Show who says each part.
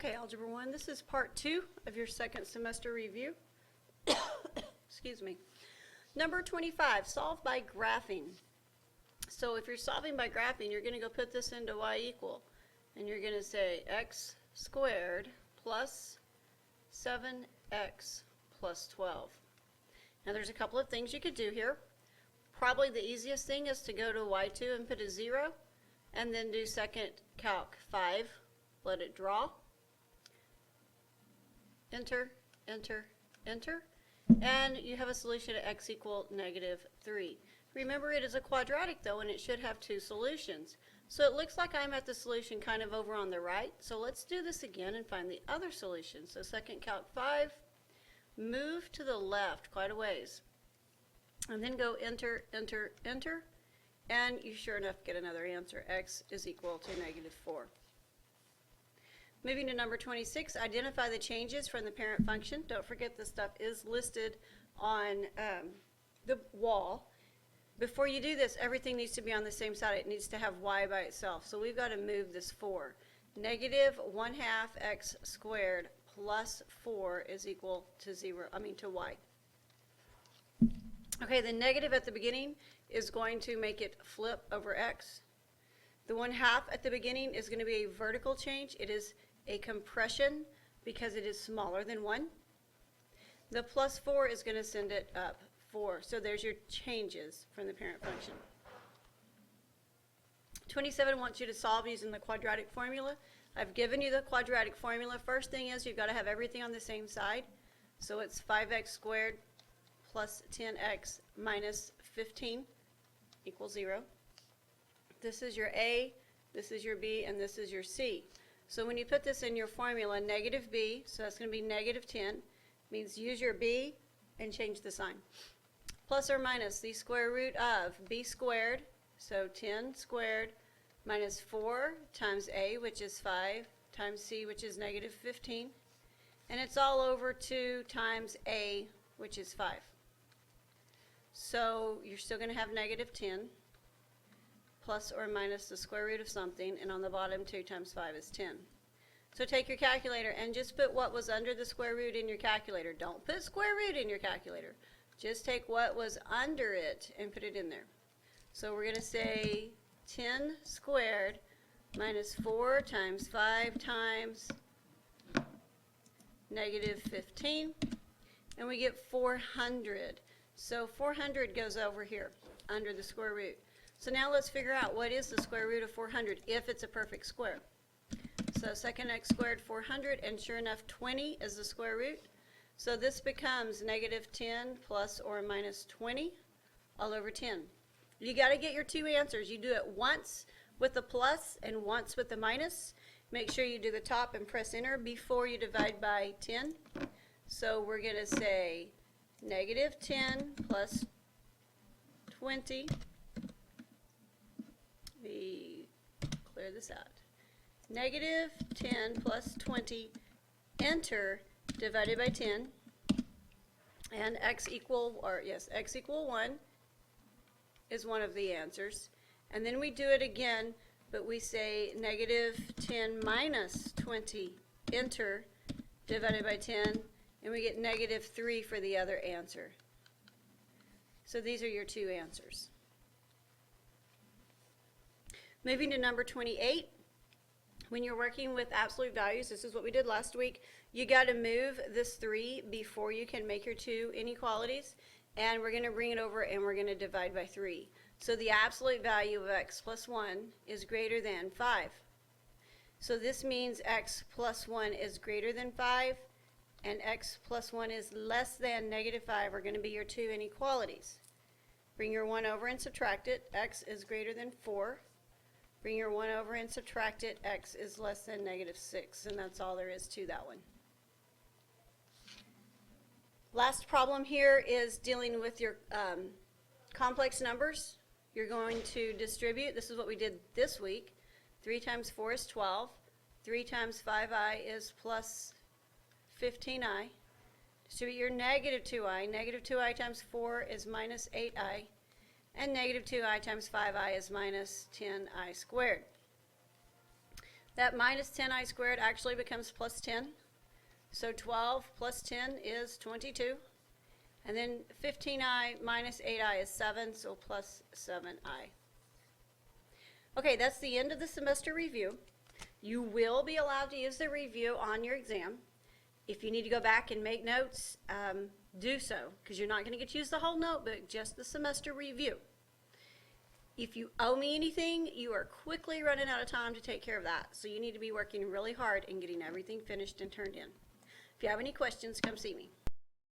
Speaker 1: Okay, Algebra 1, this is part 2 of your second semester review. Excuse me. Number 25, solve by graphing. So if you're solving by graphing, you're going to go put this into y equal. And you're going to say x squared plus 7x plus 12. Now there's a couple of things you could do here. Probably the easiest thing is to go to y2 and put a 0, and then do second calc 5, let it draw. Enter, enter, enter, and you have a solution at x equal -3. Remember, it is a quadratic though, and it should have two solutions. So it looks like I'm at the solution kind of over on the right. So let's do this again and find the other solution. So second calc 5, move to the left quite a ways, and then go enter, enter, enter, and you sure enough get another answer. X is equal to -4. Moving to number 26, identify the changes from the parent function. Don't forget this stuff is listed on the wall. Before you do this, everything needs to be on the same side. It needs to have y by itself. So we've got to move this 4. -1/2 x squared plus 4 is equal to to y. Okay, the negative at the beginning is going to make it flip over x. The 1/2 at the beginning is going to be a vertical change. It is a compression because it is smaller than 1. The plus 4 is going to send it up 4. So there's your changes from the parent function. 27 wants you to solve using the quadratic formula. I've given you the quadratic formula. First thing is you've got to have everything on the same side. So it's 5x squared plus 10x minus 15 equals 0. This is your A, this is your B, and this is your C. So when you put this in your formula, -b, so that's going to be -10, means use your b and change the sign. Plus or minus the square root of b squared, so 10 squared, minus 4 times a, which is 5, times c, which is -15. And it's all over 2 times a, which is 5. So you're still going to have -10. Plus or minus the square root of something, and on the bottom 2 times 5 is 10. So take your calculator and just put what was under the square root in your calculator. Don't put square root in your calculator. Just take what was under it and put it in there. So we're going to say 10 squared minus 4 times 5 times -15, and we get 400. So 400 goes over here under the square root. So now let's figure out what is the square root of 400 if it's a perfect square. So second x squared 400, and sure enough 20 is the square root. So this becomes -10 plus or minus 20 all over 10. You got to get your two answers. You do it once with the plus and once with the minus. Make sure you do the top and press enter before you divide by 10. So we're going to say -10 plus 20. Clear this out. -10 plus 20, enter, divided by 10, and x equal 1 is one of the answers. And then we do it again, but we say -10 minus 20, enter, divided by 10, and we get -3 for the other answer. So these are your two answers. Moving to number 28, when you're working with absolute values, this is what we did last week, you got to move this 3 before you can make your two inequalities, and we're going to bring it over and we're going to divide by 3. So the absolute value of x plus 1 is greater than 5. So this means x plus 1 is greater than 5, and x plus 1 is less than -5 are going to be your two inequalities. Bring your 1 over and subtract it. X is greater than 4. Bring your 1 over and subtract it. X is less than -6, and that's all there is to that one. Last problem here is dealing with your complex numbers. You're going to distribute. This is what we did this week. 3 times 4 is 12. 3 times 5i is plus 15i. Distribute your -2i. -2i times 4 is minus 8i. And -2i times 5i is minus 10i squared. That minus 10i squared actually becomes plus 10. So 12 plus 10 is 22. And then 15i minus 8i is 7, so plus 7i. Okay, that's the end of the semester review. You will be allowed to use the review on your exam. If you need to go back and make notes, do so, because you're not going to get to use the whole notebook, just the semester review. If you owe me anything, you are quickly running out of time to take care of that. So you need to be working really hard and getting everything finished and turned in. If you have any questions, come see me.